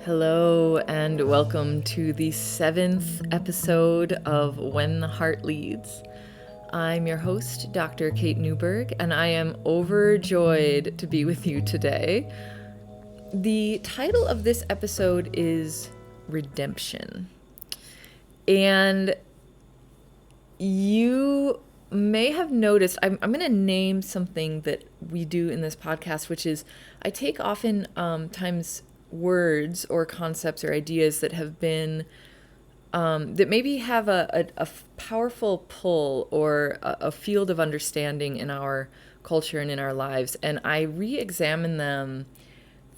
Hello, and welcome to the 7th episode of When the Heart Leads. I'm your host, Dr. Kate Newburgh, and I am overjoyed to be with you today. The title of this episode is Redemption. And you may have noticed, I'm going to name something that we do in this podcast, which is I take often times words or concepts or ideas that have been that maybe have a powerful pull or a field of understanding in our culture and in our lives, and I re-examine them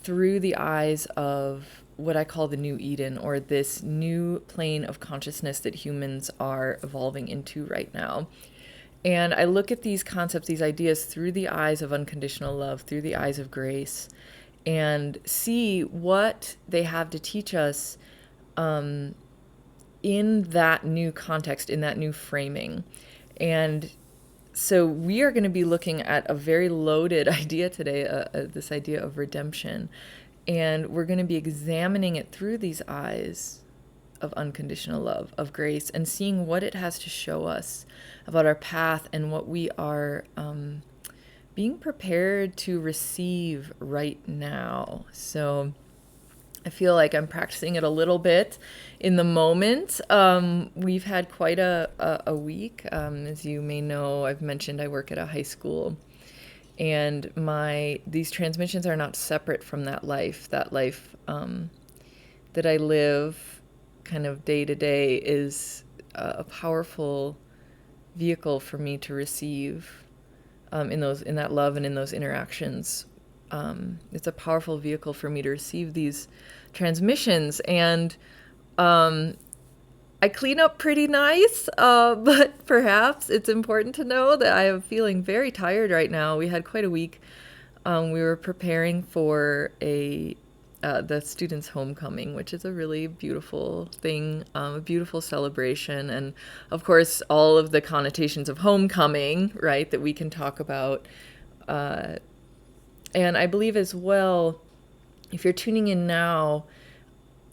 through the eyes of what I call the new Eden, or this new plane of consciousness that humans are evolving into right now. And I look at these concepts, these ideas, through the eyes of unconditional love, through the eyes of grace, and see what they have to teach us in that new context, in that new framing. And so we are going to be looking at a very loaded idea today, this idea of redemption. And we're going to be examining it through these eyes of unconditional love, of grace, and seeing what it has to show us about our path and what we are being prepared to receive right now. So I feel like I'm practicing it a little bit in the moment. We've had quite a week. As you may know, I've mentioned I work at a high school, and these transmissions are not separate from that life. That life that I live kind of day to day is a powerful vehicle for me to receive in that love and in those interactions. It's a powerful vehicle for me to receive these transmissions, and I clean up pretty nice, but perhaps it's important to know that I am feeling very tired right now. We had quite a week. We were preparing for the students' homecoming, which is a really beautiful thing, a beautiful celebration, and of course all of the connotations of homecoming, right, that we can talk about. And I believe as well, if you're tuning in now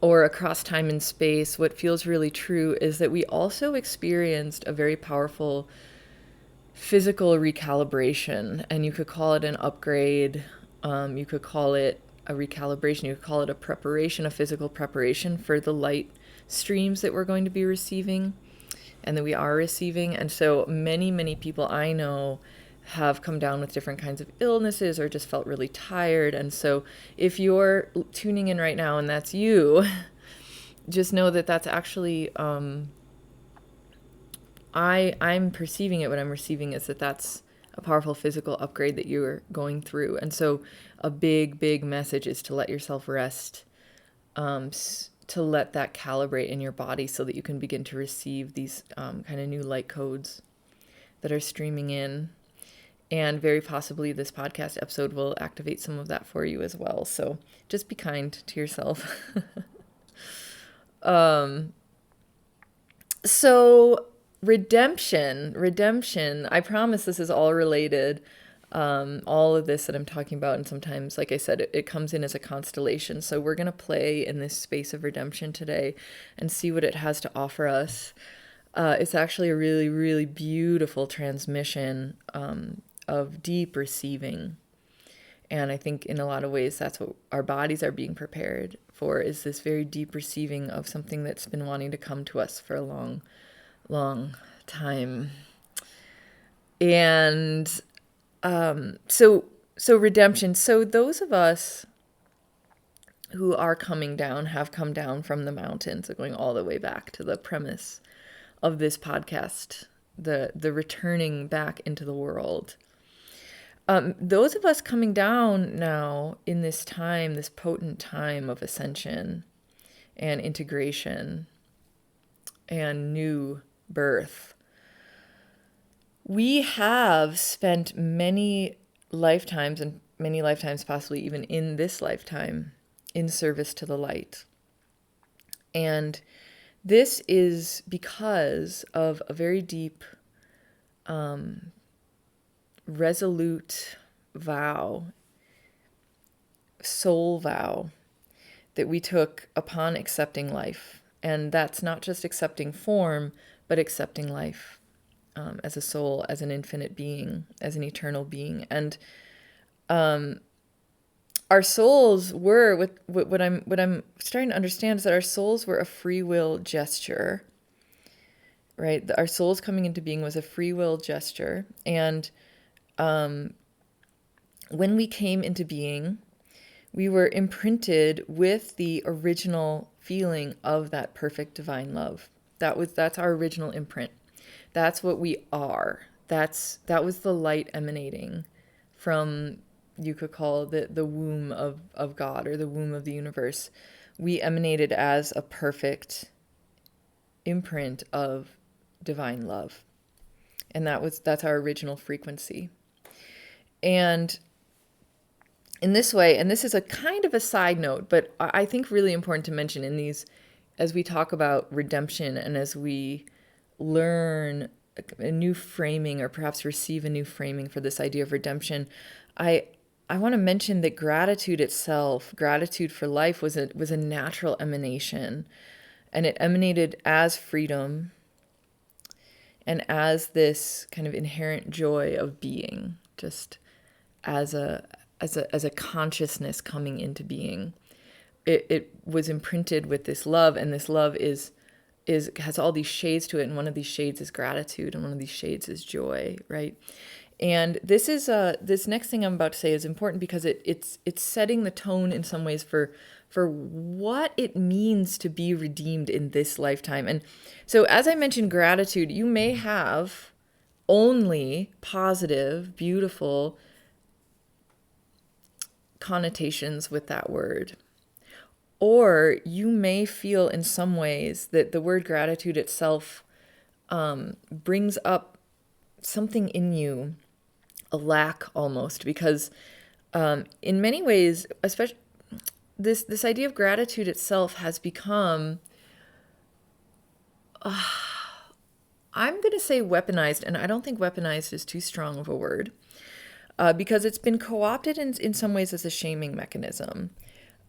or across time and space, what feels really true is that we also experienced a very powerful physical recalibration. And you could call it an upgrade. You could call it a recalibration. You could call it a preparation, a physical preparation for the light streams that we're going to be receiving and that we are receiving. And so many, many people I know have come down with different kinds of illnesses or just felt really tired. And so if you're tuning in right now and that's you, just know that that's actually, I'm perceiving it. What I'm receiving is that that's a powerful physical upgrade that you're going through. And so a big, big message is to let yourself rest, to let that calibrate in your body so that you can begin to receive these kind of new light codes that are streaming in. And very possibly this podcast episode will activate some of that for you as well. So just be kind to yourself. So redemption, I promise this is all related. All of this that I'm talking about, and sometimes, like I said, it comes in as a constellation. So we're going to play in this space of redemption today and see what it has to offer us. It's actually a really, really beautiful transmission of deep receiving. And I think in a lot of ways, that's what our bodies are being prepared for, is this very deep receiving of something that's been wanting to come to us for a long, long time. And so redemption. So those of us who are coming down have come down from the mountain. So going all the way back to the premise of this podcast, the returning back into the world. Those of us coming down now in this time, this potent time of ascension and integration and new birth, we have spent many lifetimes, and many lifetimes possibly even in this lifetime, in service to the light. And this is because of a very deep, resolute vow, soul vow, that we took upon accepting life. And that's not just accepting form, but accepting life, as a soul, as an infinite being, as an eternal being. And our souls were, what I'm starting to understand is that our souls were a free will gesture, right? Our souls coming into being was a free will gesture. And when we came into being, we were imprinted with the original feeling of that perfect divine love. That's our original imprint. That's what we are. That was the light emanating from, you could call the womb of God, or the womb of the universe. We emanated as a perfect imprint of divine love. And that's our original frequency. And in this way, and this is a kind of a side note, but I think really important to mention in these, as we talk about redemption and as we learn a new framing, or perhaps receive a new framing for this idea of redemption, I want to mention that gratitude itself, gratitude for life, was a natural emanation, and it emanated as freedom and as this kind of inherent joy of being, just as a consciousness coming into being. It was imprinted with this love, and this love has all these shades to it, and one of these shades is gratitude, and one of these shades is joy, right? And this next thing I'm about to say is important because it's setting the tone in some ways for what it means to be redeemed in this lifetime. And so, as I mentioned, gratitude, you may have only positive, beautiful connotations with that word. Or you may feel in some ways that the word gratitude itself brings up something in you, a lack almost, because in many ways, especially this idea of gratitude itself has become, I'm going to say weaponized, and I don't think weaponized is too strong of a word, because it's been co-opted in some ways as a shaming mechanism.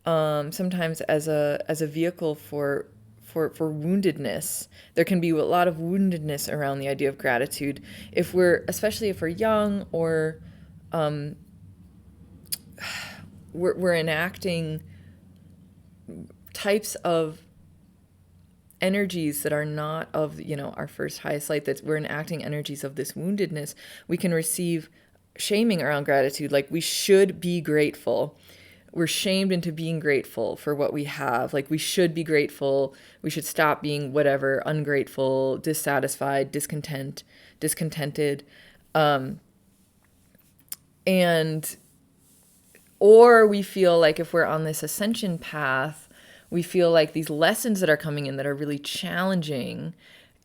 Sometimes as a vehicle for woundedness. There can be a lot of woundedness around the idea of gratitude especially if we're young, or we're enacting types of energies that are not of, our first highest light, that we're enacting energies of this woundedness. We can receive shaming around gratitude, like we should be grateful. We're shamed into being grateful for what we have. Like we should be grateful. We should stop being whatever, ungrateful, dissatisfied, discontented. Or we feel like if we're on this ascension path, we feel like these lessons that are coming in that are really challenging.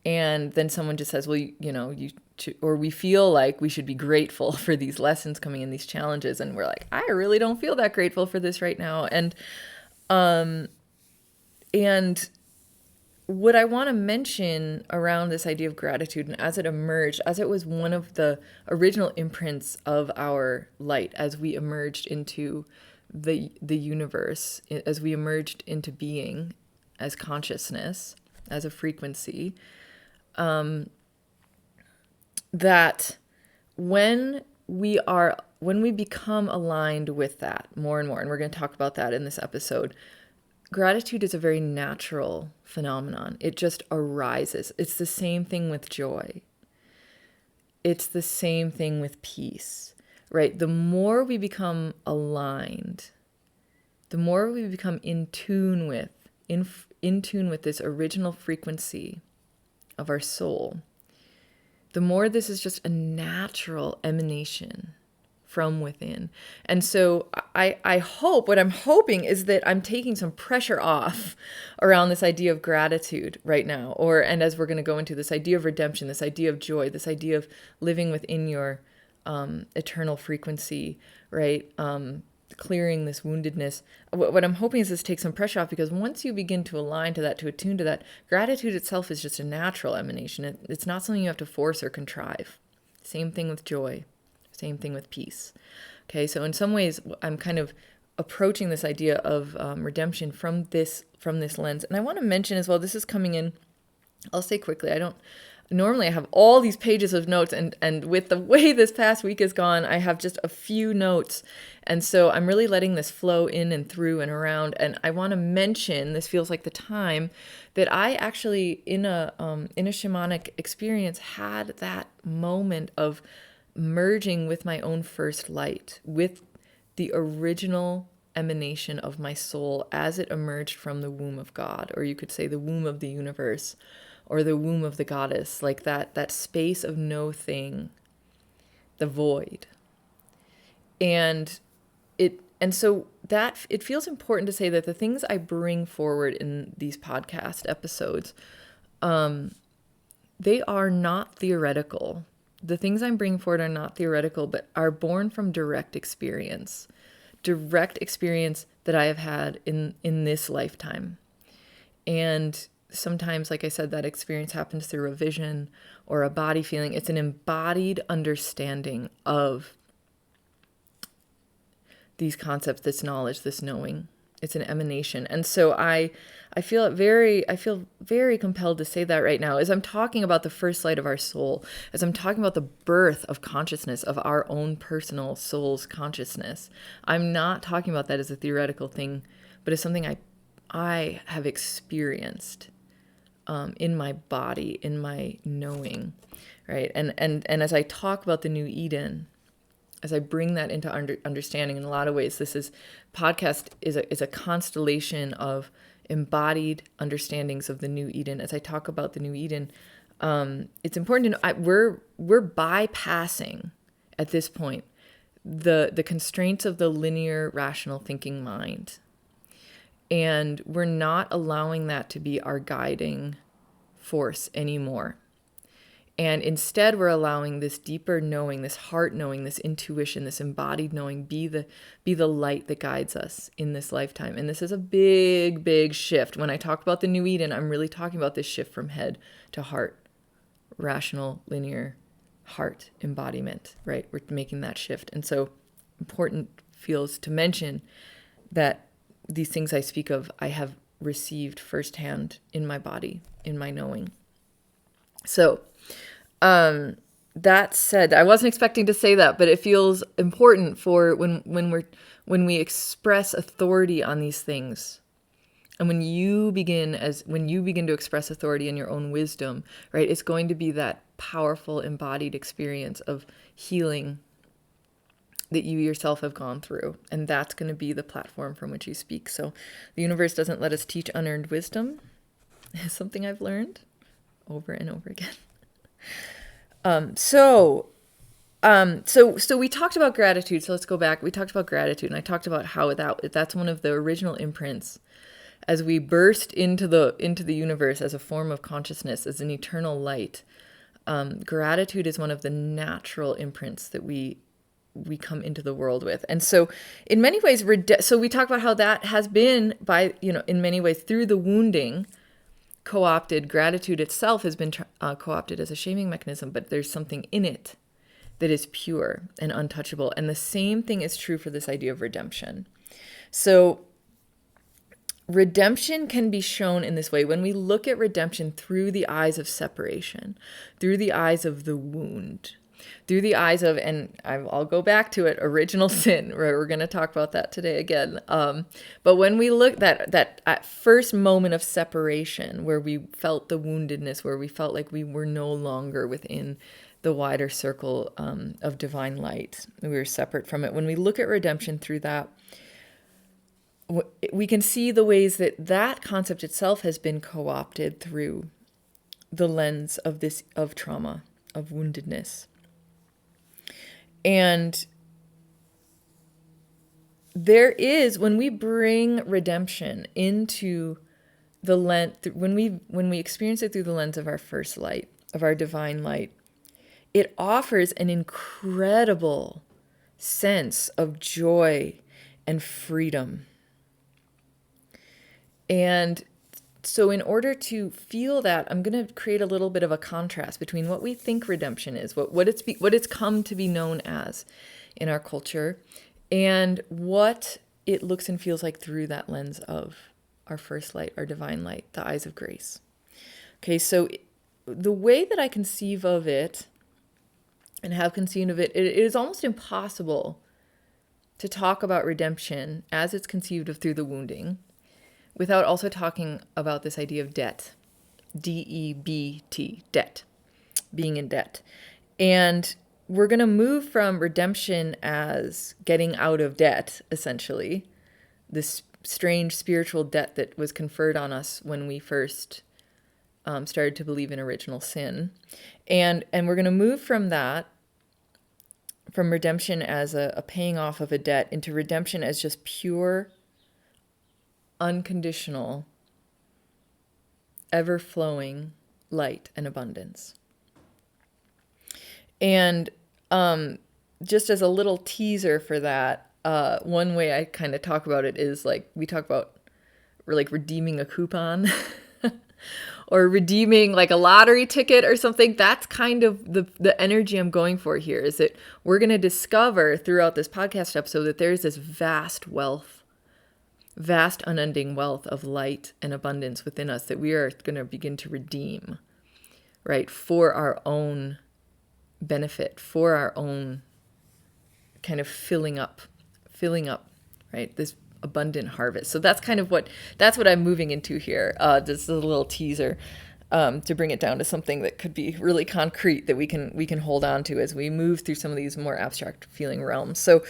And then someone just says, well, or we feel like we should be grateful for these lessons coming in, these challenges. And we're like, I really don't feel that grateful for this right now. And what I want to mention around this idea of gratitude, and as it emerged, as it was one of the original imprints of our light, as we emerged into the universe, as we emerged into being as consciousness, as a frequency, that when we become aligned with that more and more, and we're going to talk about that in this episode, gratitude is a very natural phenomenon. It just arises. It's the same thing with joy. It's the same thing with peace, right? The more we become aligned, the more we become in tune with this original frequency of our soul, the more this is just a natural emanation from within. And so I hope, what I'm hoping is that I'm taking some pressure off around this idea of gratitude right now, and as we're going to go into this idea of redemption, this idea of joy, this idea of living within your eternal frequency, right? Clearing this woundedness. What I'm hoping is this takes some pressure off, because once you begin to align to that, to attune to that, gratitude itself is just a natural emanation. It's not something you have to force or contrive. Same thing with joy. Same thing with peace. Okay, so in some ways, I'm kind of approaching this idea of redemption from this lens. And I want to mention as well, this is coming in, I'll say quickly, normally I have all these pages of notes, and with the way this past week has gone, I have just a few notes. And so I'm really letting this flow in and through and around. And I want to mention, this feels like the time that I actually, in a shamanic experience, had that moment of merging with my own first light, with the original emanation of my soul as it emerged from the womb of God, or you could say the womb of the universe, or the womb of the goddess, like that space of no thing, the void. And so that it feels important to say that the things I bring forward in these podcast episodes, they are not theoretical. The things I'm bringing forward are not theoretical, but are born from direct experience that I have had in this lifetime. And sometimes, like I said, that experience happens through a vision or a body feeling. It's an embodied understanding of these concepts, this knowledge, this knowing. It's an emanation. And so I feel very compelled to say that right now, as I'm talking about the first light of our soul, as I'm talking about the birth of consciousness, of our own personal soul's consciousness. I'm not talking about that as a theoretical thing, but as something I have experienced in my body, in my knowing, right? And as I talk about the new Eden, as I bring that into understanding, in a lot of ways, podcast is a constellation of embodied understandings of the new Eden. As I talk about the new Eden, it's important to know we're bypassing at this point the constraints of the linear, rational thinking mind, and we're not allowing that to be our guiding force anymore. And instead, we're allowing this deeper knowing, this heart knowing, this intuition, this embodied knowing, be the light that guides us in this lifetime. And this is a big, big shift. When I talk about the new Eden, I'm really talking about this shift from head to heart, rational, linear, heart embodiment, right? We're making that shift. And so important feels to mention that these things I speak of, I have received firsthand in my body, in my knowing. So, that said, I wasn't expecting to say that, but it feels important for when we express authority on these things, and when you begin to express authority in your own wisdom, right? It's going to be that powerful embodied experience of healing that you yourself have gone through, and that's going to be the platform from which you speak. So, the universe doesn't let us teach unearned wisdom. It's something I've learned over and over again. So we talked about gratitude. So let's go back. We talked about gratitude, and I talked about how that's one of the original imprints as we burst into the universe as a form of consciousness, as an eternal light. Gratitude is one of the natural imprints that we come into the world with. And so in many ways, so we talk about how that has been in many ways through the wounding, co-opted. Gratitude itself has been co-opted as a shaming mechanism, but there's something in it that is pure and untouchable. And the same thing is true for this idea of redemption. So redemption can be shown in this way. When we look at redemption through the eyes of separation, through the eyes of the wound, through the eyes of, and I'll go back to it, original sin. We're going to talk about that today again. But when we look that at first moment of separation, where we felt the woundedness, where we felt like we were no longer within the wider circle of divine light, we were separate from it. When we look at redemption through that, we can see the ways that concept itself has been co-opted through the lens of trauma, of woundedness. And there is, when we bring redemption into the lens, when we experience it through the lens of our first light, of our divine light, it offers an incredible sense of joy and freedom. And so in order to feel that, I'm going to create a little bit of a contrast between what we think redemption is, what it's come to be known as in our culture, and what it looks and feels like through that lens of our first light, our divine light, the eyes of grace. Okay, so the way that I conceive of it and have conceived of it, it is almost impossible to talk about redemption as it's conceived of through the wounding without also talking about this idea of debt. D-E-B-T, debt, being in debt. And we're going to move from redemption as getting out of debt, essentially, this strange spiritual debt that was conferred on us when we first started to believe in original sin. And we're going to move from that, from redemption as a paying off of a debt, into redemption as just pure, unconditional, ever-flowing light and abundance. And just as a little teaser for that, one way I kind of talk about it is like we talk about like redeeming a coupon or redeeming like a lottery ticket or something. That's kind of the energy I'm going for here, is that we're going to discover throughout this podcast episode that there's this vast wealth, vast unending wealth of light and abundance within us that we are going to begin to redeem, right, for our own benefit, for our own kind of filling up, right, this abundant harvest. So that's kind of what I'm moving into here. This is a little teaser to bring it down to something that could be really concrete that we can hold on to as we move through some of these more abstract feeling realms. So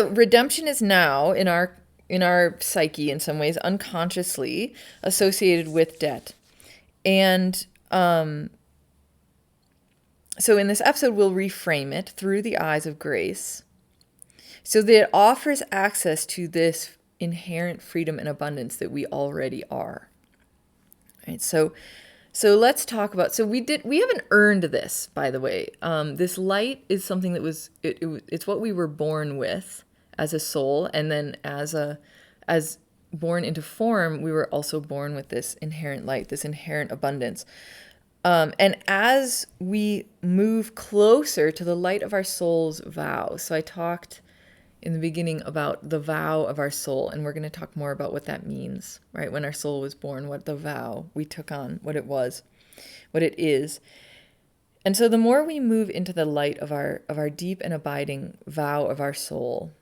redemption is now in our psyche in some ways unconsciously associated with debt. And so in this episode, we'll reframe it through the eyes of grace so that it offers access to this inherent freedom and abundance that we already are. Right? So let's talk about, we haven't earned this, by the way. This light is something that it's what we were born with as a soul. And then as born into form, we were also born with this inherent light, this inherent abundance. And as we move closer to the light of our soul's vow, so I talked in the beginning about the vow of our soul, and we're going to talk more about what that means, right? When our soul was born, what the vow we took on, what it was, what it is. And so the more we move into the light of our deep and abiding vow of our soul,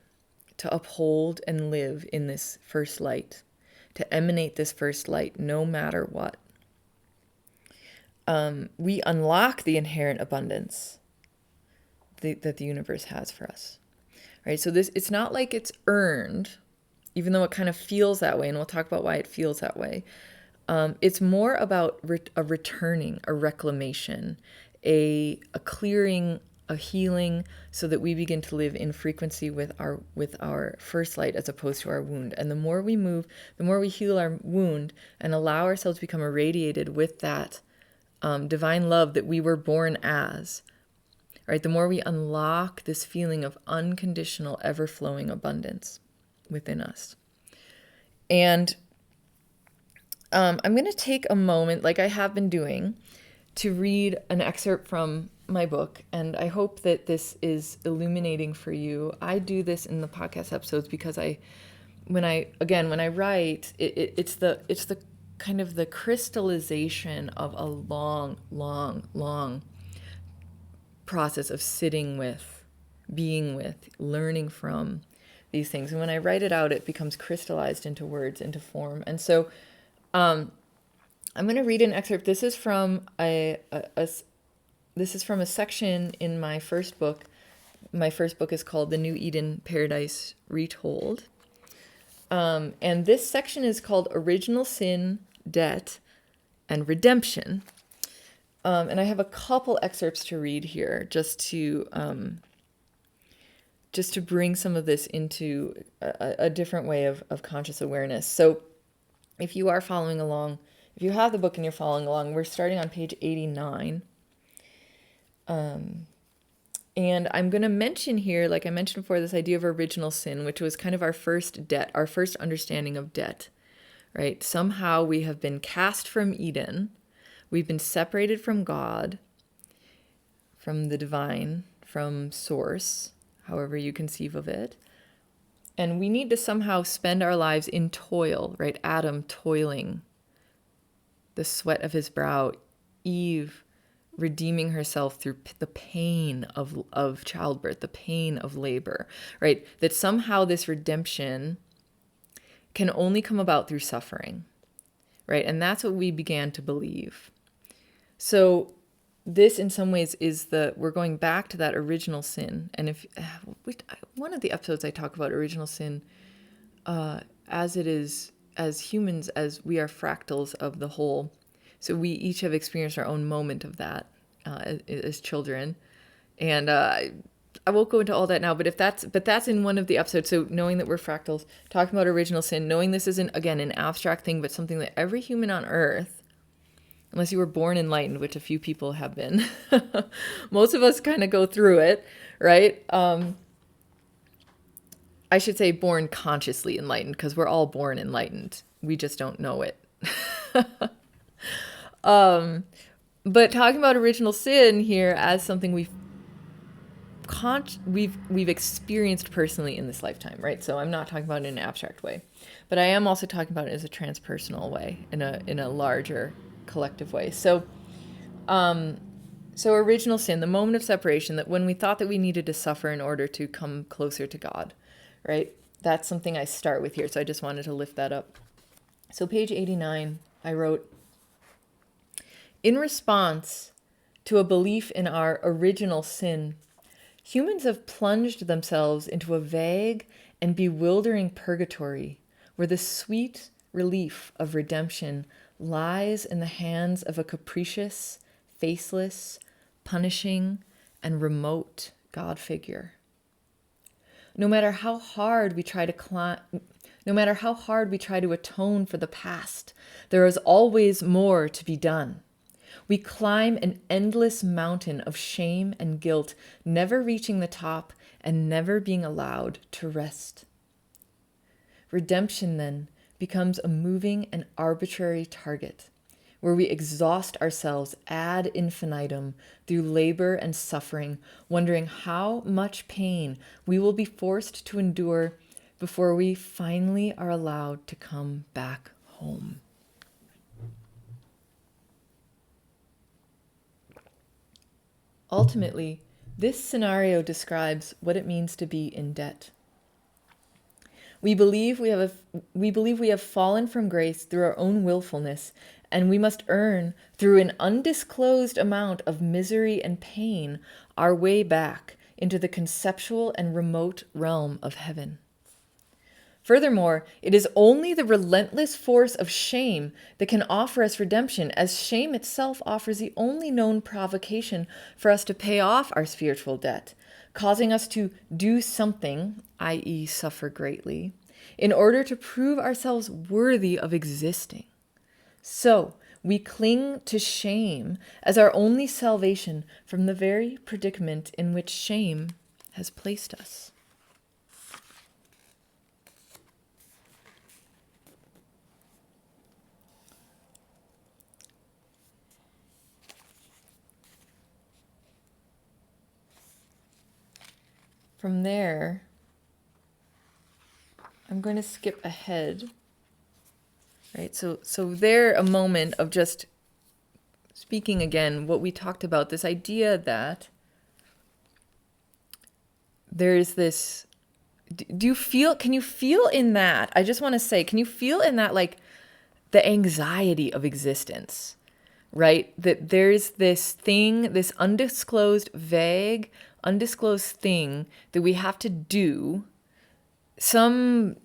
to uphold and live in this first light, to emanate this first light no matter what, we unlock the inherent abundance that the universe has for us, right? So it's not like it's earned, even though it kind of feels that way, and we'll talk about why it feels that way. It's more about a returning, a reclamation, a clearing, a healing, so that we begin to live in frequency with our first light as opposed to our wound. And the more we move, the more we heal our wound and allow ourselves to become irradiated with that divine love that we were born as, right? The more we unlock this feeling of unconditional, ever-flowing abundance within us. And I'm going to take a moment, like I have been doing, to read an excerpt from my book, and I hope that this is illuminating for you. I do this in the podcast episodes because when I write, it's the kind of the crystallization of a long, long, long process of sitting with, being with, learning from these things. And when I write it out, it becomes crystallized into words, into form. And so I'm going to read an excerpt. This is from a section in my first book. My first book is called The New Eden Paradise Retold. And this section is called Original Sin, Debt, and Redemption. And I have a couple excerpts to read here just to bring some of this into a different way of conscious awareness. So if you are following along, if you have the book and you're following along, we're starting on page 89. And I'm going to mention here, like I mentioned before, this idea of original sin, which was kind of our first debt, our first understanding of debt, right? Somehow we have been cast from Eden. We've been separated from God, from the divine, from source, however you conceive of it. And we need to somehow spend our lives in toil, right? Adam toiling, the sweat of his brow, Eve redeeming herself through the pain of childbirth, the pain of labor, right? That somehow this redemption can only come about through suffering, right? And that's what we began to believe. So this in some ways is we're going back to that original sin. And if one of the episodes I talk about original sin, as it is, as humans, as we are fractals of the whole. So we each have experienced our own moment of that as children. And I won't go into all that now, but that's in one of the episodes. So knowing that we're fractals, talking about original sin, knowing this isn't, again, an abstract thing, but something that every human on earth, unless you were born enlightened, which a few people have been, most of us kind of go through it, right? I should say born consciously enlightened, because we're all born enlightened. We just don't know it. But talking about original sin here as something we've experienced personally in this lifetime, right? So I'm not talking about it in an abstract way, but I am also talking about it as a transpersonal way, in a larger collective way. So original sin, the moment of separation, that when we thought that we needed to suffer in order to come closer to God, right? That's something I start with here. So I just wanted to lift that up. So page 89, I wrote, in response to a belief in our original sin, humans have plunged themselves into a vague and bewildering purgatory where the sweet relief of redemption lies in the hands of a capricious, faceless, punishing, and remote God figure. No matter how hard we try to atone for the past, there is always more to be done. We climb an endless mountain of shame and guilt, never reaching the top and never being allowed to rest. Redemption, then, becomes a moving and arbitrary target, where we exhaust ourselves ad infinitum through labor and suffering, wondering how much pain we will be forced to endure before we finally are allowed to come back home. Ultimately, this scenario describes what it means to be in debt. We believe we have fallen from grace through our own willfulness, and we must earn, through an undisclosed amount of misery and pain, our way back into the conceptual and remote realm of heaven. Furthermore, it is only the relentless force of shame that can offer us redemption, as shame itself offers the only known provocation for us to pay off our spiritual debt, causing us to do something, i.e., suffer greatly, in order to prove ourselves worthy of existing. So, we cling to shame as our only salvation from the very predicament in which shame has placed us. From there, I'm going to skip ahead, right? So there, a moment of just speaking again, what we talked about, this idea that there's this, can you feel in that? I just want to say, can you feel in that, like, the anxiety of existence, right? That there's this thing, this undisclosed, vague, undisclosed thing that we have to do, some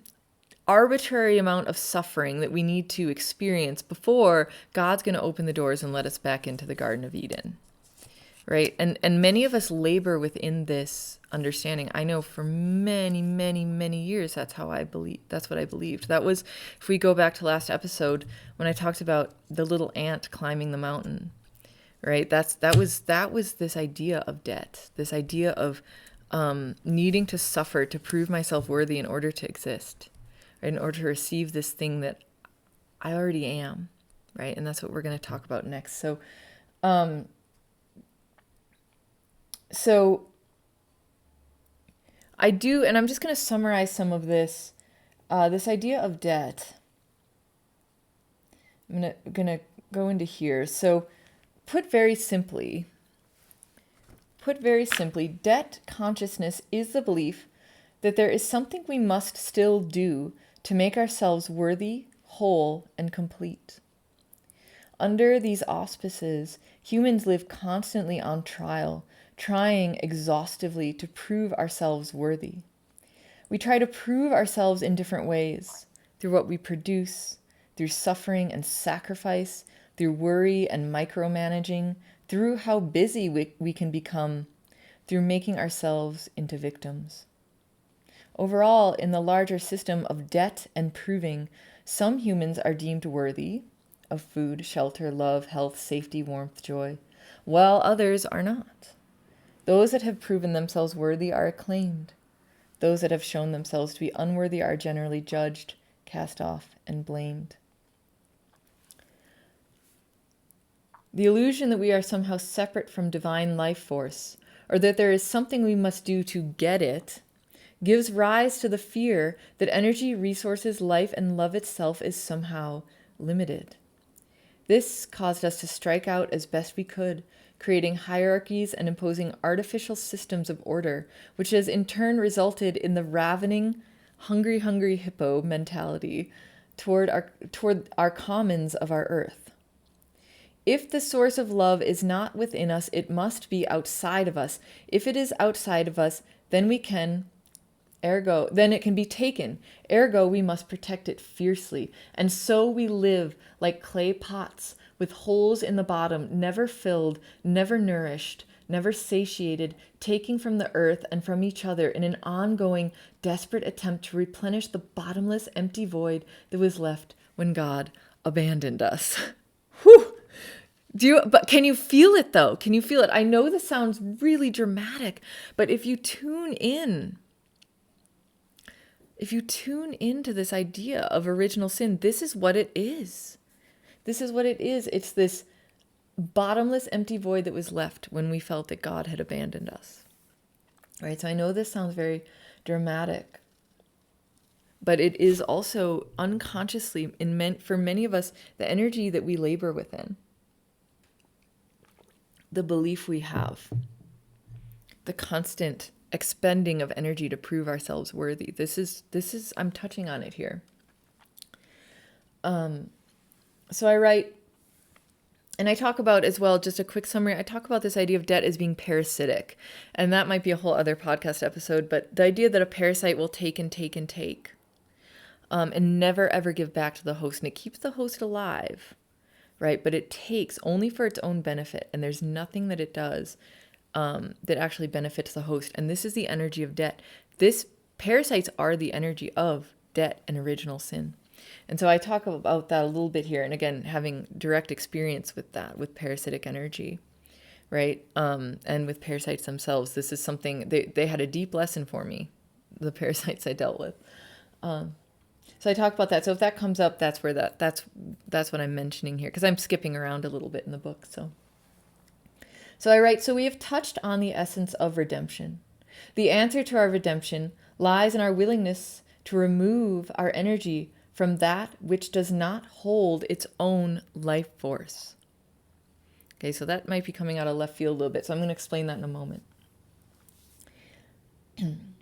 arbitrary amount of suffering that we need to experience before God's going to open the doors and let us back into the Garden of Eden, right? And many of us labor within this understanding. I know for many, many, many years, that's what I believed. That was, if we go back to last episode, when I talked about the little ant climbing the mountain, right? That was this idea of debt, this idea of needing to suffer to prove myself worthy in order to exist, right? In order to receive this thing that I already am, right? And that's what we're going to talk about next. So I do, and I'm just going to summarize some of this. This idea of debt. I'm gonna go into here. So, put very simply, debt consciousness is the belief that there is something we must still do to make ourselves worthy, whole, and complete. Under these auspices, humans live constantly on trial, trying exhaustively to prove ourselves worthy. We try to prove ourselves in different ways, through what we produce, through suffering and sacrifice, through worry and micromanaging, through how busy we can become, through making ourselves into victims. Overall, in the larger system of debt and proving, some humans are deemed worthy of food, shelter, love, health, safety, warmth, joy, while others are not. Those that have proven themselves worthy are acclaimed. Those that have shown themselves to be unworthy are generally judged, cast off, and blamed. The illusion that we are somehow separate from divine life force, or that there is something we must do to get it, gives rise to the fear that energy, resources, life, and love itself is somehow limited. This caused us to strike out as best we could, creating hierarchies and imposing artificial systems of order, which has in turn resulted in the ravening, hungry, hungry hippo mentality toward our commons of our earth. If the source of love is not within us, it must be outside of us. If it is outside of us, then it can be taken. Ergo, we must protect it fiercely. And so we live like clay pots with holes in the bottom, never filled, never nourished, never satiated, taking from the earth and from each other in an ongoing, desperate attempt to replenish the bottomless, empty void that was left when God abandoned us. Whew! But can you feel it though? Can you feel it? I know this sounds really dramatic, but if you tune into this idea of original sin, this is what it is. This is what it is. It's this bottomless, empty void that was left when we felt that God had abandoned us. All right, so I know this sounds very dramatic, but it is also unconsciously, for many of us, the energy that we labor within. The belief we have, the constant expending of energy to prove ourselves worthy. This is I'm touching on it here. So I write, and I talk about as well, just a quick summary, I talk about this idea of debt as being parasitic, and that might be a whole other podcast episode, but the idea that a parasite will take and take and take, and never ever give back to the host, and it keeps the host alive. Right? But it takes only for its own benefit, and there's nothing that it does that actually benefits the host. And this is the energy of debt. Parasites are the energy of debt and original sin. And so I talk about that a little bit here. And again, having direct experience with that, with parasitic energy, right? And with parasites themselves, this is something, they had a deep lesson for me, the parasites I dealt with. So I talk about that. So if that comes up, that's what I'm mentioning here, because I'm skipping around a little bit in the book. So I write, so we have touched on the essence of redemption. The answer to our redemption lies in our willingness to remove our energy from that which does not hold its own life force. Okay, so that might be coming out of left field a little bit, so I'm going to explain that in a moment. I'm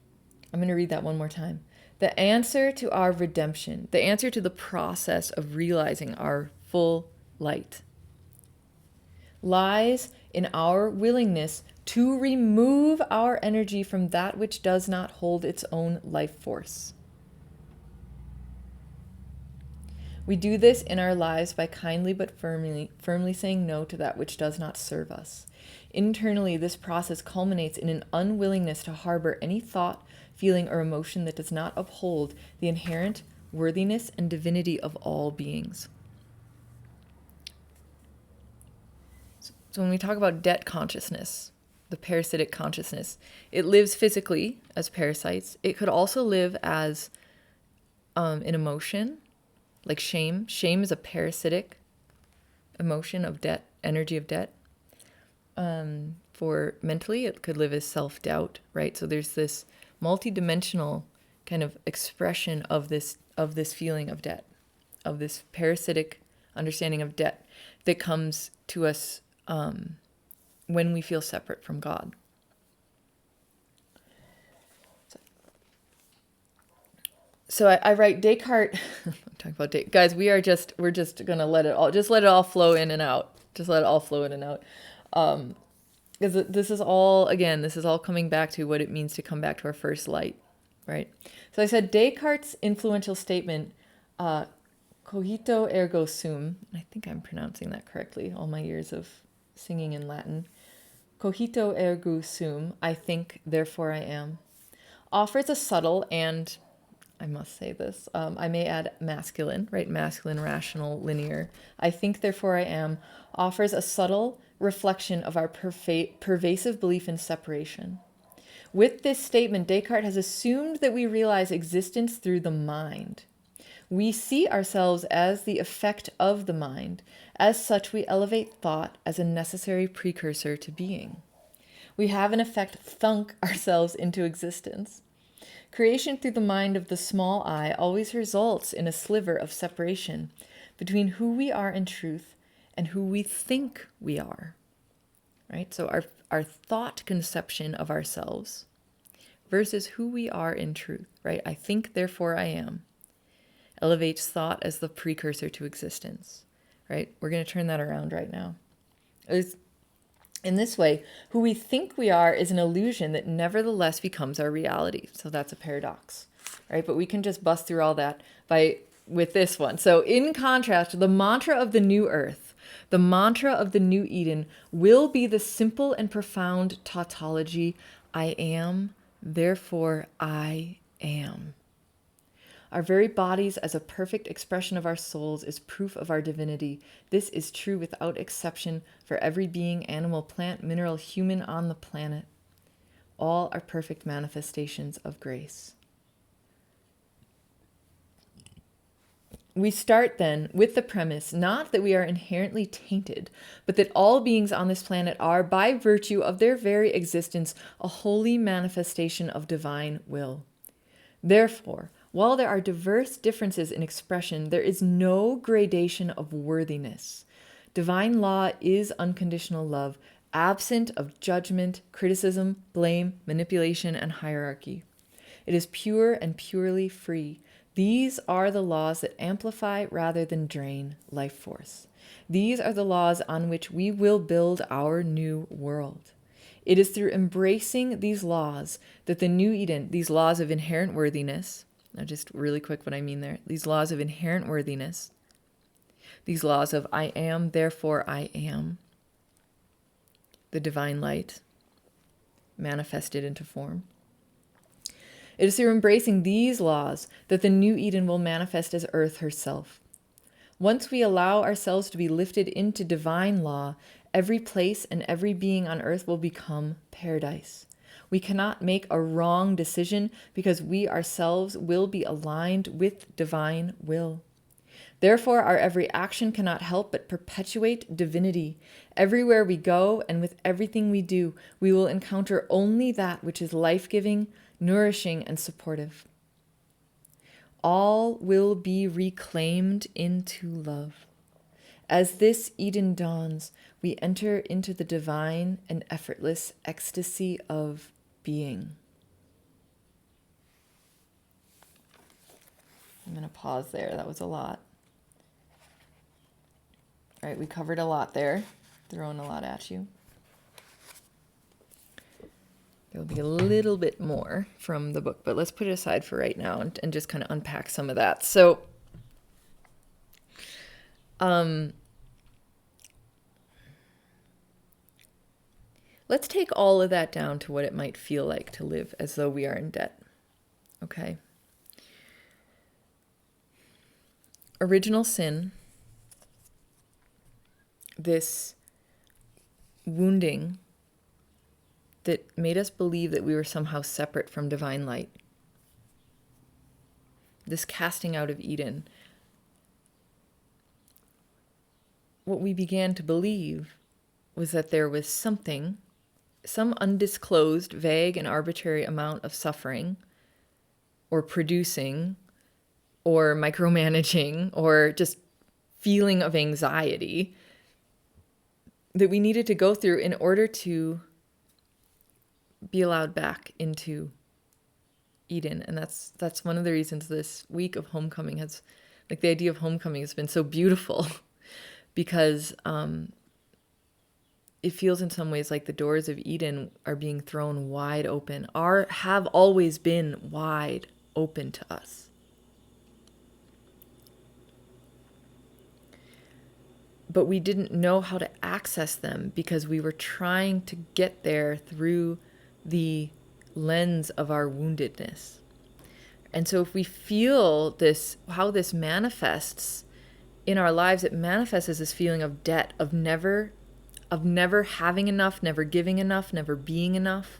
going to read that one more time. The answer to our redemption, the answer to the process of realizing our full light, lies in our willingness to remove our energy from that which does not hold its own life force. We do this in our lives by kindly but firmly saying no to that which does not serve us. Internally, this process culminates in an unwillingness to harbor any thought, feeling, or emotion that does not uphold the inherent worthiness and divinity of all beings. So when we talk about debt consciousness, the parasitic consciousness, it lives physically as parasites. It could also live as an emotion, like shame. Shame is a parasitic emotion of debt, energy of debt. For mentally, it could live as self-doubt, right? So there's this multidimensional kind of expression of this feeling of debt, of this parasitic understanding of debt that comes to us when we feel separate from God. So I write Descartes. I'm talking about Descartes. Guys, we're just gonna let it all flow in and out. Just let it all flow in and out. Because this is all coming back to what it means to come back to our first light, right? So I said Descartes' influential statement, cogito ergo sum. I think I'm pronouncing that correctly. All my years of singing in Latin. Cogito ergo sum. I think, therefore I am. Offers a subtle and, I must say this, I may add masculine, right? Masculine, rational, linear. I think, therefore I am, offers a subtle reflection of our pervasive belief in separation. With this statement, Descartes has assumed that we realize existence through the mind. We see ourselves as the effect of the mind. As such, we elevate thought as a necessary precursor to being. We have, in effect, thunk ourselves into existence. Creation through the mind of the small I always results in a sliver of separation between who we are in truth and who we think we are, right? So our thought conception of ourselves versus who we are in truth, right? I think, therefore I am, elevates thought as the precursor to existence, right? We're going to turn that around right now. In this way, who we think we are is an illusion that nevertheless becomes our reality. So that's a paradox, right? But we can just bust through all that with this one. So in contrast, the mantra of the new earth, the mantra of the new Eden will be the simple and profound tautology, I am, therefore I am. Our very bodies as a perfect expression of our souls is proof of our divinity. This is true without exception for every being, animal, plant, mineral, human on the planet. All are perfect manifestations of grace. We start then with the premise not that we are inherently tainted, but that all beings on this planet are, by virtue of their very existence, a holy manifestation of divine will. Therefore, while there are diverse differences in expression, there is no gradation of worthiness. Divine law is unconditional love, absent of judgment, criticism, blame, manipulation, and hierarchy. It is pure and purely free. These are the laws that amplify rather than drain life force. These are the laws on which we will build our new world. It is through embracing these laws that the new Eden, these laws of inherent worthiness, now just really quick what I mean there, these laws of inherent worthiness, these laws of I am, therefore I am, the divine light manifested into form. It is through embracing these laws that the new Eden will manifest as Earth herself. Once we allow ourselves to be lifted into divine law, every place and every being on earth will become paradise. We cannot make a wrong decision because we ourselves will be aligned with divine will. Therefore, our every action cannot help but perpetuate divinity. Everywhere we go and with everything we do, we will encounter only that which is life-giving, nourishing, and supportive. All will be reclaimed into love. As this Eden dawns, we enter into the divine and effortless ecstasy of being. I'm going to pause there. That was a lot. All right, we covered a lot there, throwing a lot at you. There'll be a little bit more from the book, but let's put it aside for right now and just kind of unpack some of that. So, let's take all of that down to what it might feel like to live as though we are in debt. Okay? Original sin, this wounding that made us believe that we were somehow separate from divine light, this casting out of Eden, what we began to believe was that there was something some undisclosed, vague, and arbitrary amount of suffering or producing or micromanaging or just feeling of anxiety that we needed to go through in order to be allowed back into Eden. And that's one of the reasons this week of homecoming has, like, the idea of homecoming has been so beautiful because it feels in some ways like the doors of Eden are being thrown wide open, have always been wide open to us. But we didn't know how to access them because we were trying to get there through the lens of our woundedness. And so if we feel this, how this manifests in our lives, it manifests as this feeling of debt, of never having enough, never giving enough, never being enough,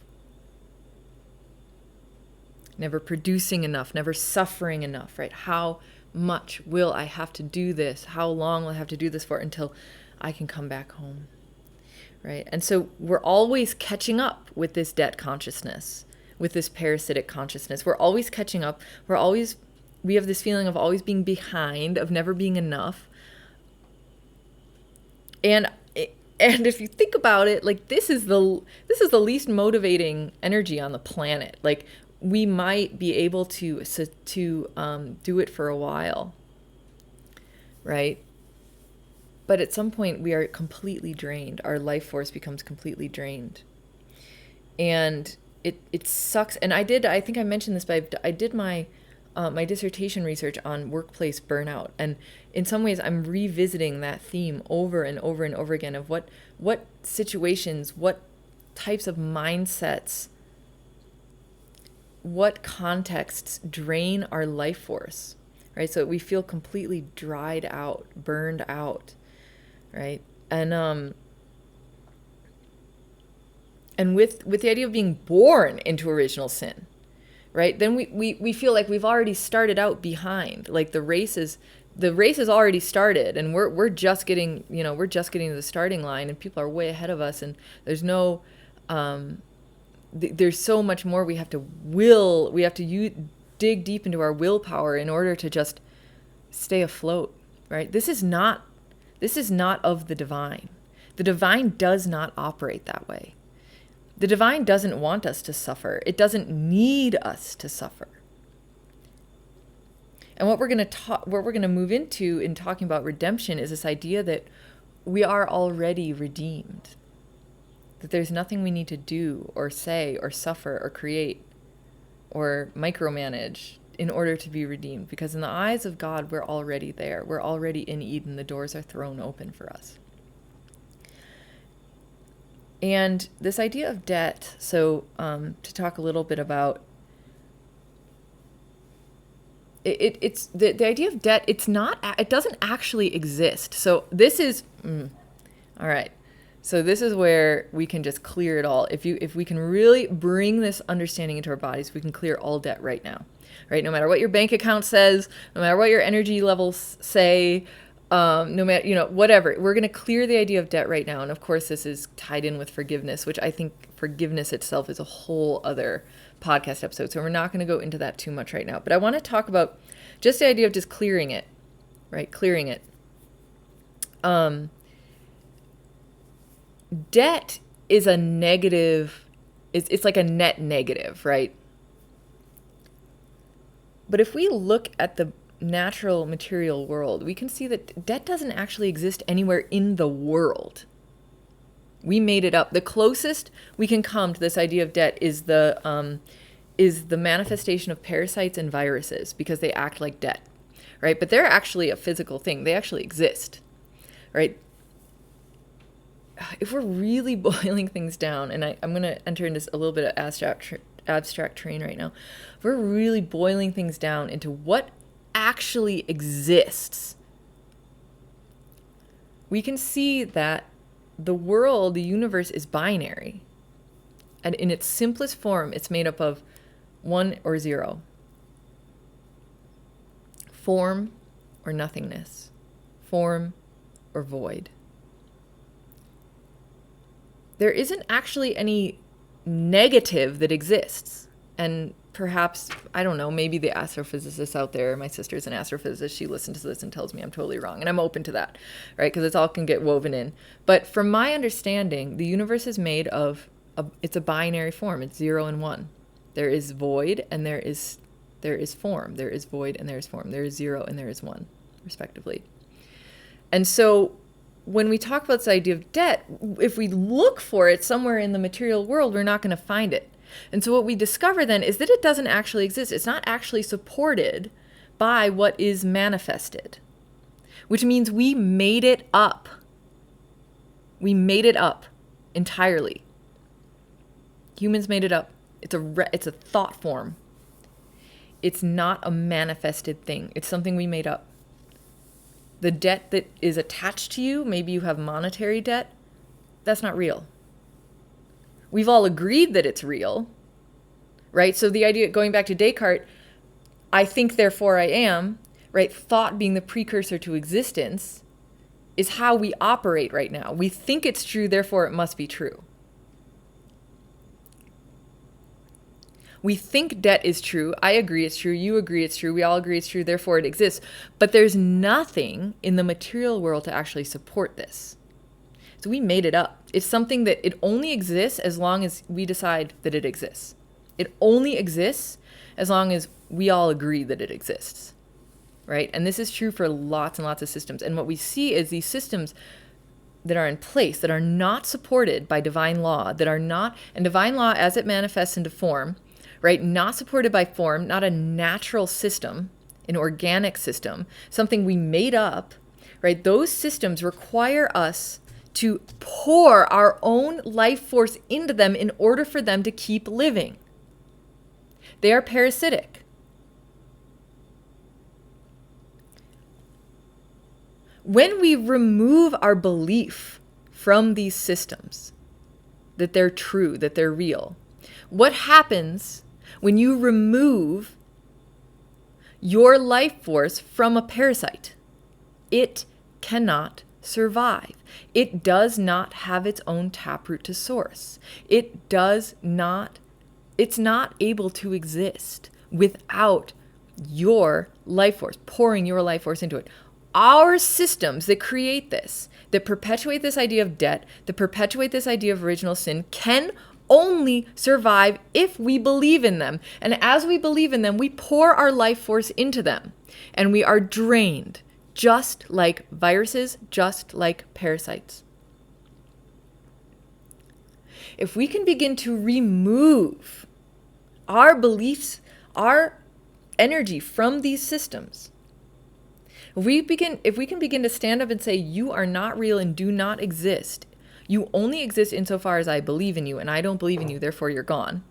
never producing enough, never suffering enough, right? How much will I have to do this? How long will I have to do this for until I can come back home, right? And so we're always catching up with this debt consciousness, with this parasitic consciousness. We're always catching up. We have this feeling of always being behind, of never being enough. And if you think about it, like, this is the least motivating energy on the planet. Like, we might be able to do it for a while, right? But at some point we are completely drained. Our life force becomes completely drained. And it sucks. And I think I mentioned this, but I did my dissertation research on workplace burnout. And in some ways I'm revisiting that theme over and over and over again of what situations, what types of mindsets, what contexts drain our life force, right? So we feel completely dried out, burned out, right? And with the idea of being born into original sin, right? Then we feel like we've already started out behind. Like the race is already started, and we're just getting to the starting line, and people are way ahead of us, and there's so much more we have to dig deep into our willpower in order to just stay afloat, right? This is not of the divine. The divine does not operate that way. The divine doesn't want us to suffer. It doesn't need us to suffer. And what we're going to move into in talking about redemption is this idea that we are already redeemed. That there's nothing we need to do or say or suffer or create or micromanage in order to be redeemed. Because in the eyes of God, we're already there. We're already in Eden. The doors are thrown open for us. And this idea of debt, so to talk a little bit about it's the idea of debt, it doesn't actually exist. So this is, all right. So this is where we can just clear it all. If we can really bring this understanding into our bodies, we can clear all debt right now, right? No matter what your bank account says, no matter what your energy levels say, no matter, whatever, we're going to clear the idea of debt right now. And of course, this is tied in with forgiveness, which I think forgiveness itself is a whole other podcast episode. So we're not going to go into that too much right now. But I want to talk about just the idea of just clearing it, right? Clearing it. Debt is a negative, it's like a net negative, right? But if we look at the natural material world, we can see that debt doesn't actually exist anywhere in the world. We made it up. The closest we can come to this idea of debt is the manifestation of parasites and viruses, because they act like debt, right? But they're actually a physical thing. They actually exist, right? If we're really boiling things down, and I'm going to enter into a little bit of abstract terrain right now. If we're really boiling things down into what actually exists, we can see that the world, the universe, is binary. And in its simplest form, it's made up of 1 or 0. Form or nothingness. Form or void. there isn't actually any negative that exists. And perhaps, I don't know, maybe the astrophysicists out there, my sister's an astrophysicist, she listens to this and tells me I'm totally wrong. And I'm open to that, right? Because it's all can get woven in. But from my understanding, the universe is made of, it's a binary form. It's 0 and 1. There is void and there is form. There is void and there is form. There is 0 and there is 1, respectively. And so when we talk about this idea of debt, if we look for it somewhere in the material world, we're not going to find it. And so what we discover then is that it doesn't actually exist. It's not actually supported by what is manifested, which means we made it up. We made it up entirely. Humans made it up. It's a thought form. It's not a manifested thing. It's something we made up. The debt that is attached to you, maybe you have monetary debt, that's not real. We've all agreed that it's real, right? So the idea, going back to Descartes, I think, therefore I am, right? Thought being the precursor to existence is how we operate right now. We think it's true, therefore it must be true. We think debt is true. I agree it's true. You agree it's true. We all agree it's true. Therefore it exists. But there's nothing in the material world to actually support this. So we made it up. It's something that it only exists as long as we decide that it exists. It only exists as long as we all agree that it exists, right? And this is true for lots and lots of systems. And what we see is these systems that are in place, that are not supported by divine law, that are not, and divine law as it manifests into form, right? Not supported by form, not a natural system, an organic system, something we made up, right? Those systems require us to pour our own life force into them in order for them to keep living. They are parasitic. When we remove our belief from these systems, that they're true, that they're real, what happens when you remove your life force from a parasite? It cannot survive. It does not have its own taproot to source. It's not able to exist without your life force, pouring your life force into it. Our systems that create this, that perpetuate this idea of debt, that perpetuate this idea of original sin, can only survive if we believe in them. And as we believe in them, we pour our life force into them. And we are drained, just like viruses, just like parasites. If we can begin to remove our beliefs, our energy from these systems, if we can begin to stand up and say, you are not real and do not exist. You only exist insofar as I believe in you, and I don't believe in you, therefore you're gone.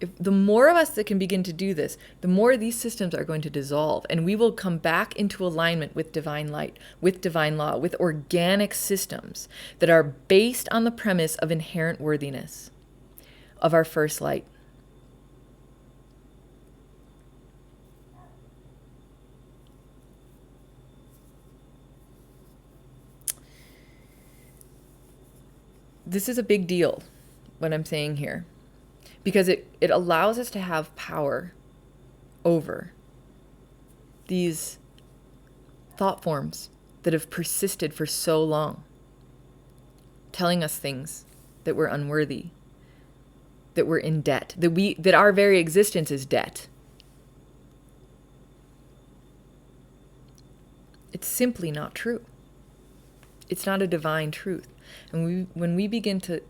If the more of us that can begin to do this, the more these systems are going to dissolve, and we will come back into alignment with divine light, with divine law, with organic systems that are based on the premise of inherent worthiness, of our first light. This is a big deal, what I'm saying here, because it allows us to have power over these thought forms that have persisted for so long, telling us things that we're unworthy, that we're in debt, that our very existence is debt. It's simply not true. It's not a divine truth. And when we begin to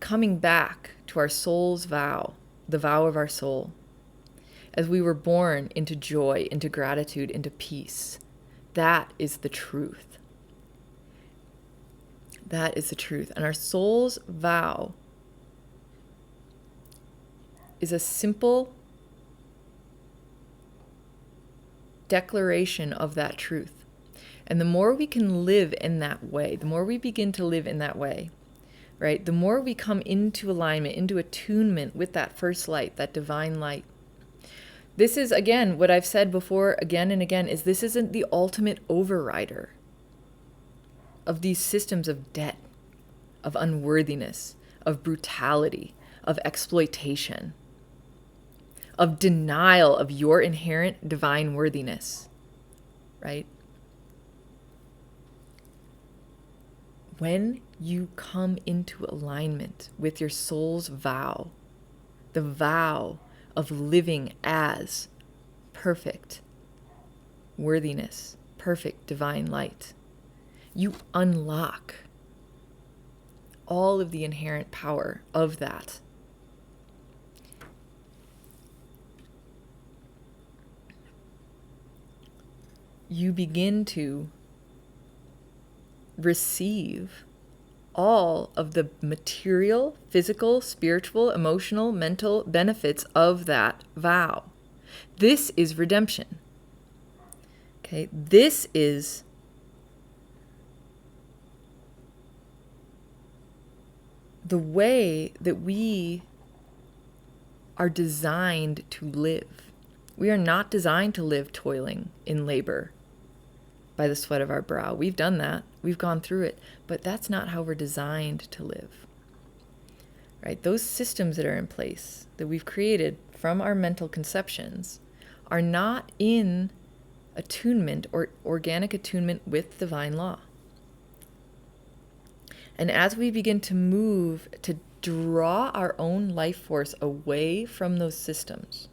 coming back to our soul's vow, the vow of our soul, as we were born into joy, into gratitude, into peace, that is the truth. That is the truth. And our soul's vow is a simple declaration of that truth. And the more we can live in that way, the more we begin to live in that way, right? The more we come into alignment, into attunement with that first light, that divine light. This is, again, what I've said before again and again, is this isn't the ultimate overrider. of these systems of debt, of unworthiness, of brutality, of exploitation, of denial of your inherent divine worthiness, right? When you come into alignment with your soul's vow, the vow of living as perfect worthiness, perfect divine light, you unlock all of the inherent power of that. You begin to receive all of the material, physical, spiritual, emotional, mental benefits of that vow. This is redemption. Okay, this is the way that we are designed to live. We are not designed to live toiling in labor by the sweat of our brow. We've done that. We've gone through it. But that's not how we're designed to live. Right? Those systems that are in place that we've created from our mental conceptions are not in attunement or organic attunement with divine law. And as we begin to move to draw our own life force away from those systems,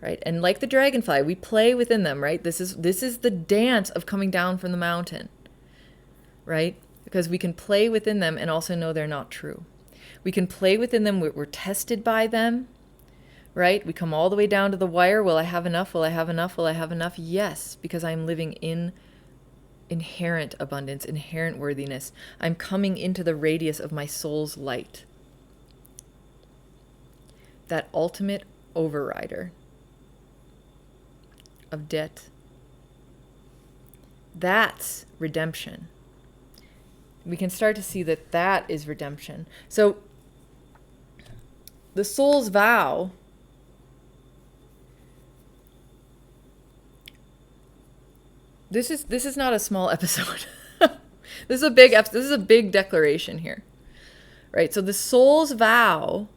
right? And like the dragonfly, we play within them, right? This is the dance of coming down from the mountain, right? Because we can play within them and also know they're not true. We can play within them. We're tested by them, right? We come all the way down to the wire. Will I have enough? Will I have enough? Will I have enough? Yes, because I'm living in inherent abundance, inherent worthiness. I'm coming into the radius of my soul's light. That ultimate overrider of debt. That's redemption. We can start to see that that is redemption. So the soul's vow This is not a small episode. This is a big episode. This is a big declaration here. Right? So the soul's vow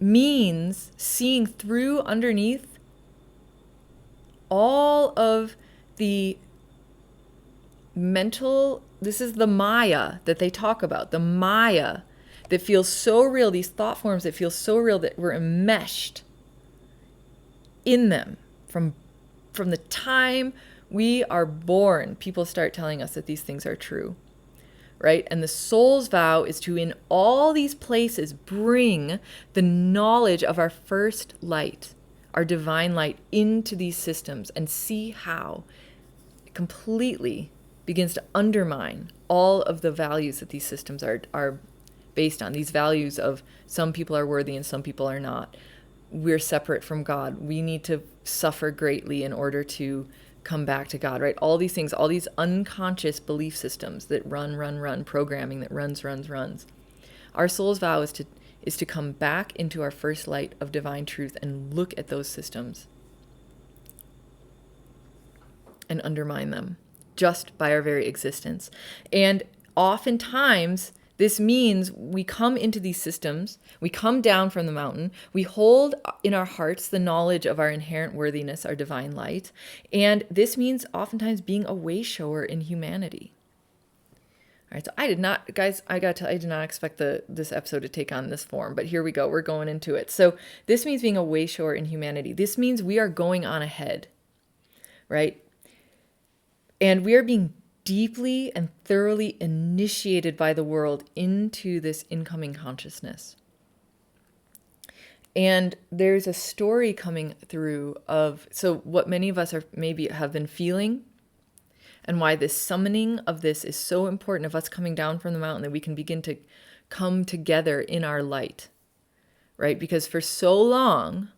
means seeing through underneath all of the mental, this is the Maya that they talk about, the Maya that feels so real, these thought forms that feel so real that we're enmeshed in them from the time we are born. People start telling us that these things are true, right? And the soul's vow is to, in all these places, bring the knowledge of our first light, our divine light, into these systems and see how it completely begins to undermine all of the values that these systems are based on. These values of some people are worthy and some people are not. We're separate from God. We need to suffer greatly in order to come back to God, right? All these things, all these unconscious belief systems that run, programming that runs. Our soul's vow is to come back into our first light of divine truth and look at those systems and undermine them just by our very existence. And oftentimes this means we come into these systems, we come down from the mountain, we hold in our hearts the knowledge of our inherent worthiness, our divine light, and this means oftentimes being a way shower in humanity. All right, so I did not expect this episode to take on this form, but here we go, we're going into it. So this means being a way shower in humanity. This means we are going on ahead, right? And we are being deeply and thoroughly initiated by the world into this incoming consciousness. And there's a story coming through of, so what many of us are maybe have been feeling, and why this summoning of this is so important, of us coming down from the mountain, that we can begin to come together in our light, right? Because for so long,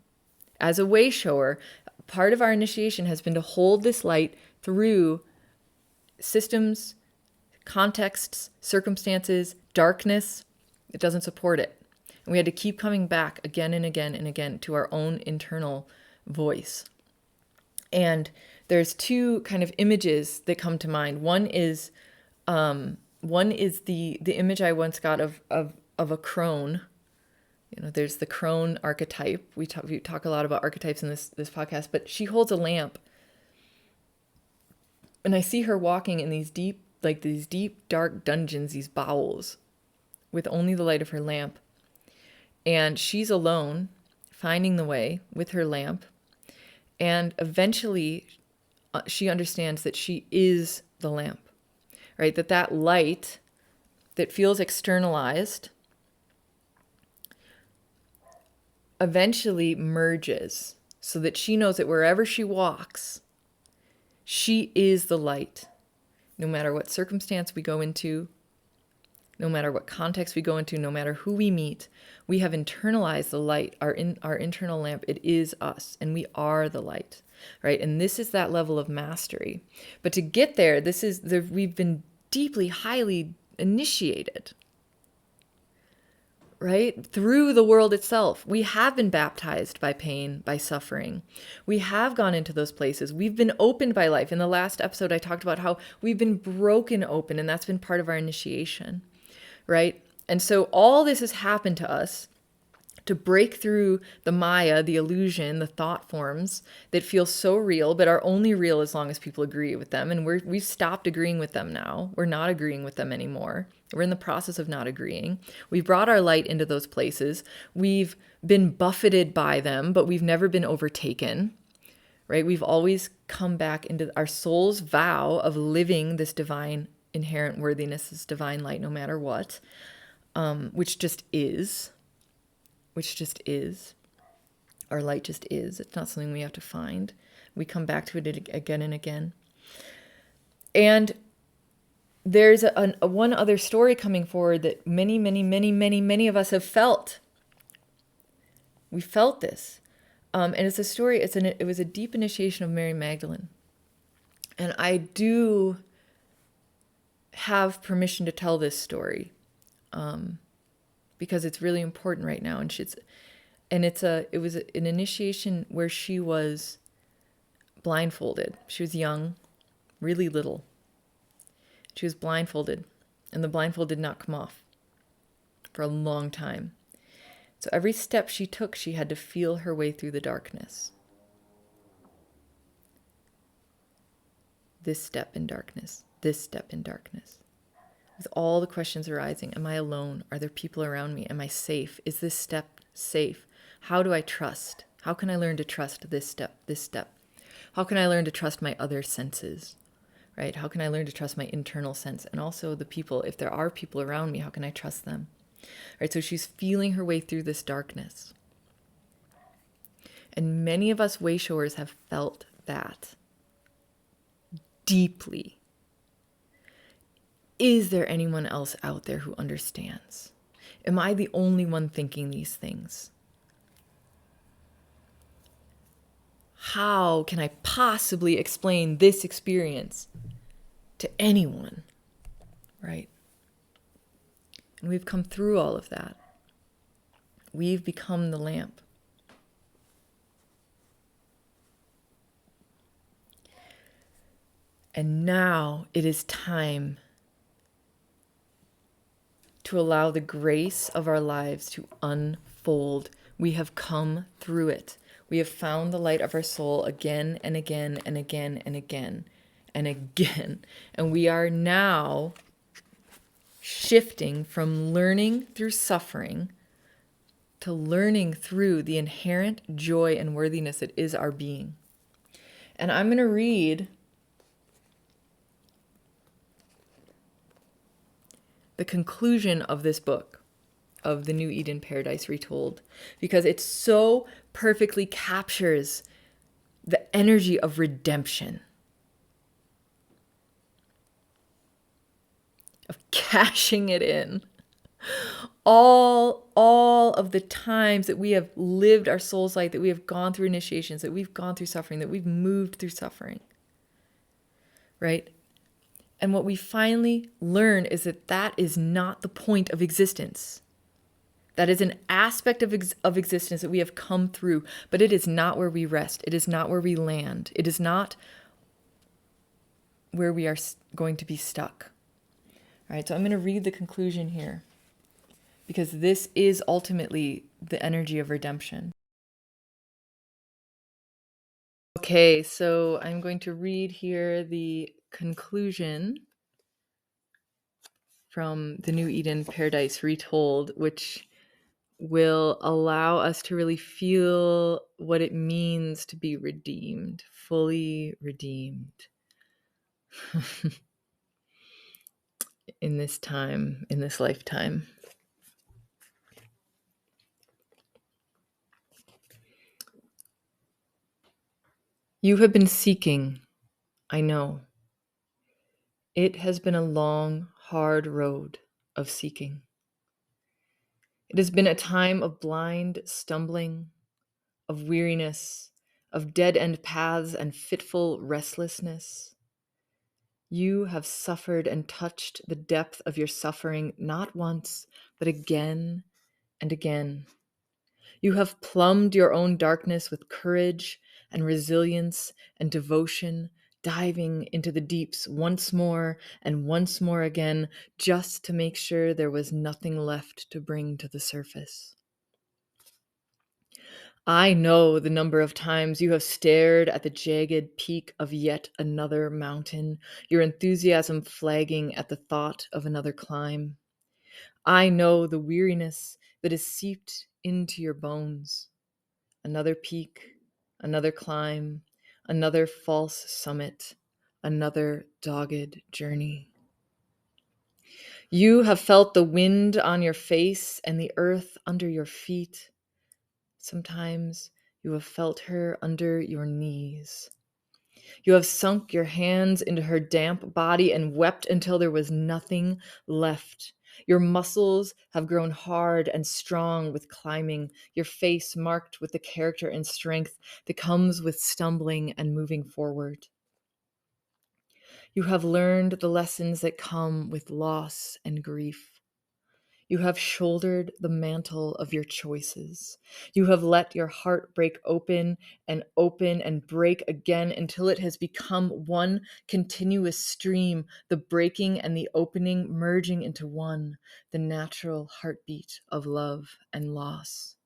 as a way shower, part of our initiation has been to hold this light through systems, contexts, circumstances, darkness. It doesn't support it. And we had to keep coming back again and again and again to our own internal voice. And there's two kind of images that come to mind. One is One is the image I once got of a crone. There's the crone archetype. We talk a lot about archetypes in this podcast, but she holds a lamp. And I see her walking in these deep, dark dungeons, these bowels, with only the light of her lamp. And she's alone, finding the way with her lamp. And eventually, she understands that she is the lamp, right? That light that feels externalized eventually merges so that she knows that wherever she walks, she is the light. No matter what circumstance we go into, no matter what context we go into, no matter who we meet, we have internalized the light, our internal lamp. It is us, and we are the light, right? And this is that level of mastery. But to get there, we've been deeply, highly initiated, right? Through the world itself. We have been baptized by pain, by suffering. We have gone into those places. We've been opened by life. In the last episode, I talked about how we've been broken open, and that's been part of our initiation, right? And so all this has happened to us to break through the Maya, the illusion, the thought forms that feel so real, but are only real as long as people agree with them. And we've stopped agreeing with them now. We're not agreeing with them anymore. We're in the process of not agreeing. We've brought our light into those places. We've been buffeted by them, but we've never been overtaken, right? We've always come back into our soul's vow of living this divine inherent worthiness, this divine light, no matter what, which just is. Our light just is. It's not something we have to find. We come back to it again and again. And there's a one other story coming forward that many of us have felt. We felt this. And it's a story, it was a deep initiation of Mary Magdalene. And I do have permission to tell this story. Because it's really important right now, it was an initiation where she was blindfolded. She was young, really little. She was blindfolded, and the blindfold did not come off for a long time. So every step she took, she had to feel her way through the darkness. This step in darkness, this step in darkness. With all the questions arising, am I alone? Are there people around me? Am I safe? Is this step safe? How do I trust? How can I learn to trust this step? How can I learn to trust my other senses, right? How can I learn to trust my internal sense? And also the people, if there are people around me, how can I trust them? Right, so she's feeling her way through this darkness. And many of us wayshowers have felt that deeply. Is there anyone else out there who understands? Am I the only one thinking these things? How can I possibly explain this experience to anyone? Right? And we've come through all of that. We've become the lamp. And now it is time to allow the grace of our lives to unfold. We have come through it. We have found the light of our soul again and again and again and again and again. And we are now shifting from learning through suffering to learning through the inherent joy and worthiness that is our being. And I'm going to read the conclusion of this book, of the New Eden Paradise Retold, because it so perfectly captures the energy of redemption, of cashing it in. All of the times that we have lived our soul's light, that we have gone through initiations, that we've gone through suffering, that we've moved through suffering, right? And what we finally learn is that is not the point of existence. That is an aspect of existence that we have come through, but it is not where we rest. It is not where we land. It is not where we are going to be stuck. All right, so I'm going to read the conclusion here because this is ultimately the energy of redemption. Okay, so I'm going to read here the conclusion from the New Eden Paradise Retold, which will allow us to really feel what it means to be redeemed, fully redeemed in this time, in this lifetime. You have been seeking, I know. It has been a long, hard road of seeking. It has been a time of blind stumbling, of weariness, of dead-end paths and fitful restlessness. You have suffered and touched the depth of your suffering not once, but again and again. You have plumbed your own darkness with courage and resilience and devotion, diving into the deeps once more and once more again, just to make sure there was nothing left to bring to the surface. I know the number of times you have stared at the jagged peak of yet another mountain, your enthusiasm flagging at the thought of another climb. I know the weariness that is seeped into your bones. Another peak, another climb, another false summit, another dogged journey. You have felt the wind on your face and the earth under your feet. Sometimes you have felt her under your knees. You have sunk your hands into her damp body and wept until there was nothing left. Your muscles have grown hard and strong with climbing, your face marked with the character and strength that comes with stumbling and moving forward. You have learned the lessons that come with loss and grief. You have shouldered the mantle of your choices. You have let your heart break open and break again until it has become one continuous stream, the breaking and the opening merging into one, the natural heartbeat of love and loss.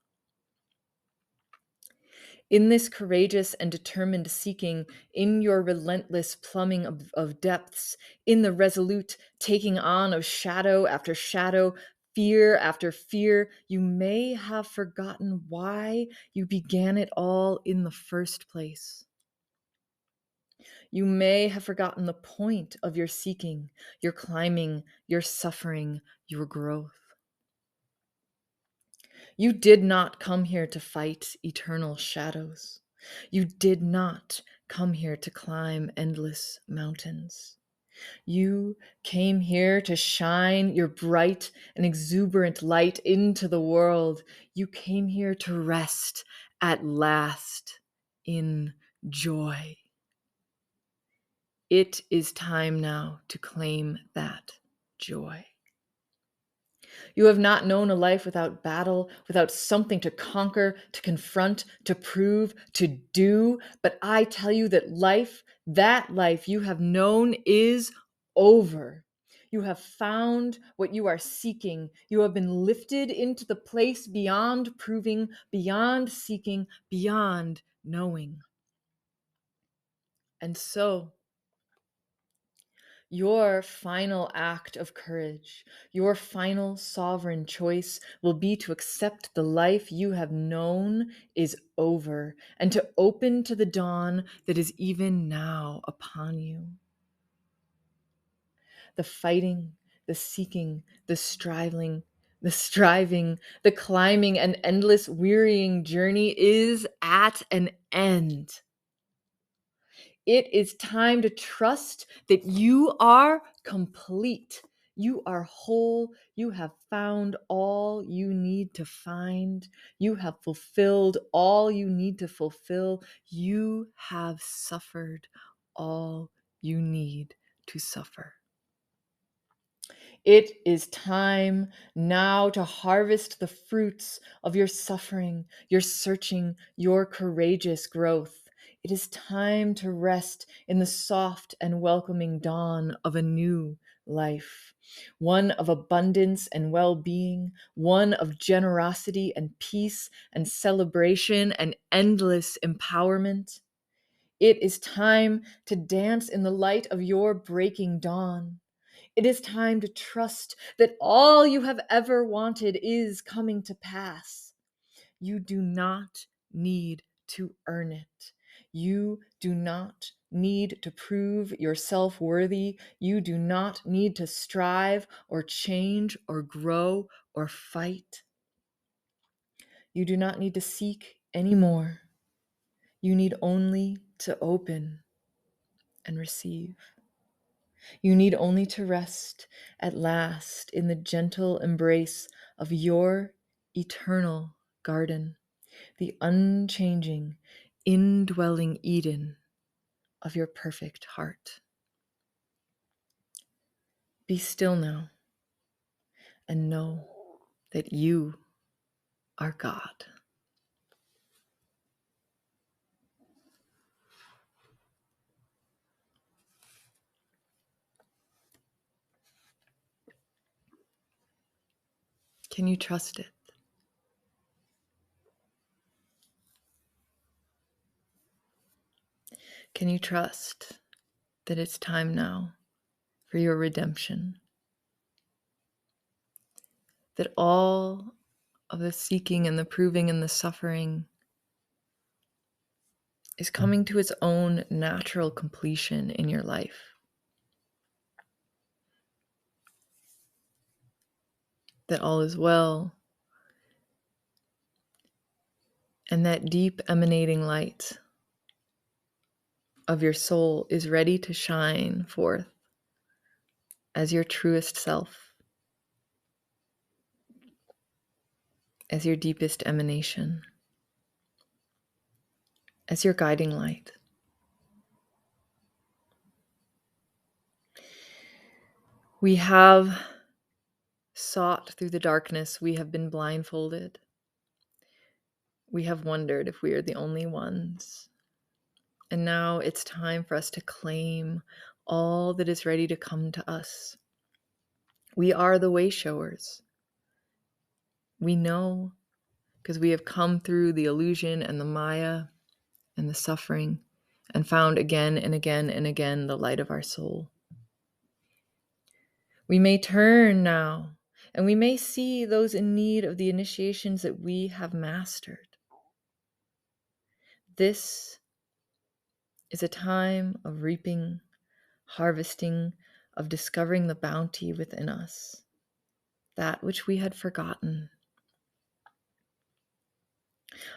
In this courageous and determined seeking, in your relentless plumbing of depths, in the resolute taking on of shadow after shadow, fear after fear, you may have forgotten why you began it all in the first place. You may have forgotten the point of your seeking, your climbing, your suffering, your growth. You did not come here to fight eternal shadows. You did not come here to climb endless mountains. You came here to shine your bright and exuberant light into the world. You came here to rest at last in joy. It is time now to claim that joy. You have not known a life without battle, without something to conquer, to confront, to prove, to do. But I tell you that life you have known is over. You have found what you are seeking. You have been lifted into the place beyond proving, beyond seeking, beyond knowing. And so, your final act of courage, your final sovereign choice will be to accept the life you have known is over and to open to the dawn that is even now upon you. The fighting, the seeking, the striving, the climbing and endless wearying journey is at an end. It is time to trust that you are complete. You are whole. You have found all you need to find. You have fulfilled all you need to fulfill. You have suffered all you need to suffer. It is time now to harvest the fruits of your suffering, your searching, your courageous growth. It is time to rest in the soft and welcoming dawn of a new, life, one of abundance and well-being, one of generosity and peace and celebration and endless empowerment. It is time to dance in the light of your breaking dawn. It is time to trust that all you have ever wanted is coming to pass. You do not need to earn it. You do not need to prove yourself worthy. You do not need to strive or change or grow or fight. You do not need to seek anymore. You need only to open and receive. You need only to rest at last in the gentle embrace of your eternal garden, the unchanging, indwelling Eden of your perfect heart. Be still now and know that you are God. Can you trust it? Can you trust that it's time now for your redemption? That all of the seeking and the proving and the suffering is coming to its own natural completion in your life. That all is well, and that deep emanating light of your soul is ready to shine forth as your truest self, as your deepest emanation, as your guiding light. We have sought through the darkness, we have been blindfolded. We have wondered if we are the only ones. And now it's time for us to claim all that is ready to come to us. We are the way showers. We know because we have come through the illusion and the Maya and the suffering and found again and again and again the light of our soul. We may turn now and we may see those in need of the initiations that we have mastered. This is a time of reaping, harvesting, of discovering the bounty within us, that which we had forgotten.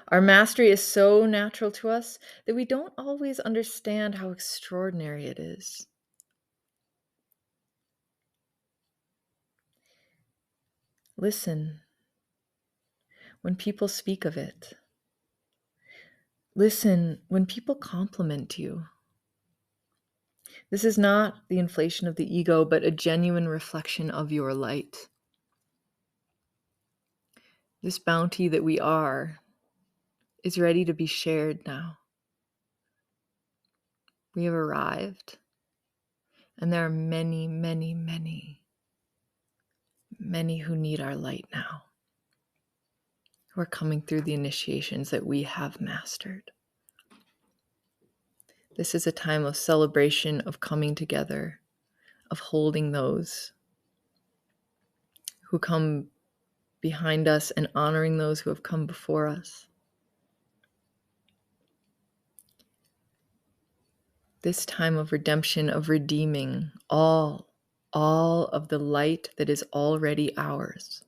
Our mastery is so natural to us that we don't always understand how extraordinary it is. Listen when people speak of it. Listen when people compliment you. This is not the inflation of the ego, but a genuine reflection of your light. This bounty that we are is ready to be shared now. We have arrived, and there are many, many, many, many who need our light now, who are coming through the initiations that we have mastered. This is a time of celebration, of coming together, of holding those who come behind us and honoring those who have come before us. This time of redemption, of redeeming all of the light that is already ours,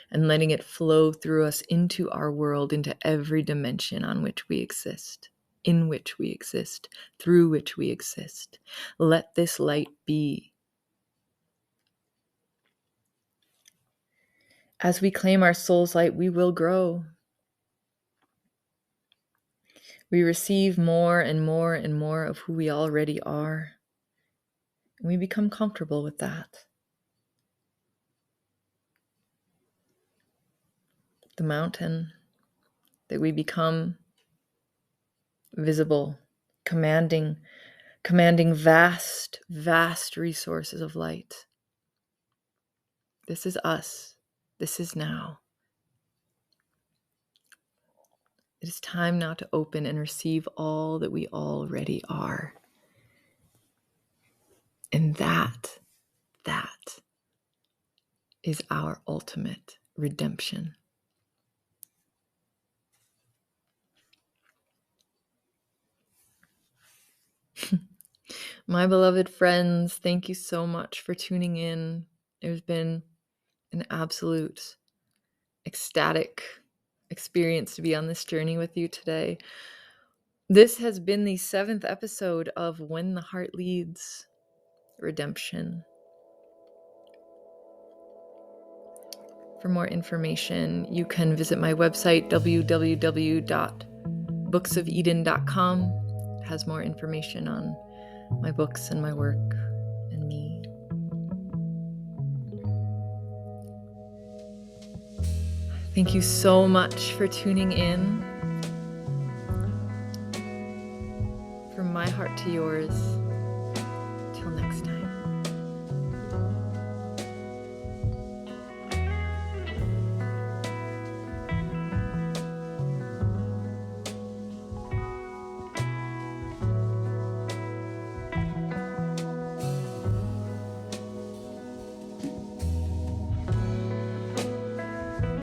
and letting it flow through us into our world, into every dimension on which we exist, in which we exist, through which we exist. Let this light be. As we claim our soul's light, we will grow. We receive more and more and more of who we already are. And we become comfortable with that. The mountain that we become visible, commanding vast, vast resources of light. This is us. This is now. It is time now to open and receive all that we already are. And that is our ultimate redemption. My beloved friends, thank you so much for tuning in. There's been an absolute ecstatic experience to be on this journey with you today. This has been the 7th episode of When the Heart Leads, Redemption. For more information, you can visit my website, www.booksofeden.com. It has more information on my books and my work and me. Thank you so much for tuning in. From my heart to yours. Till next time.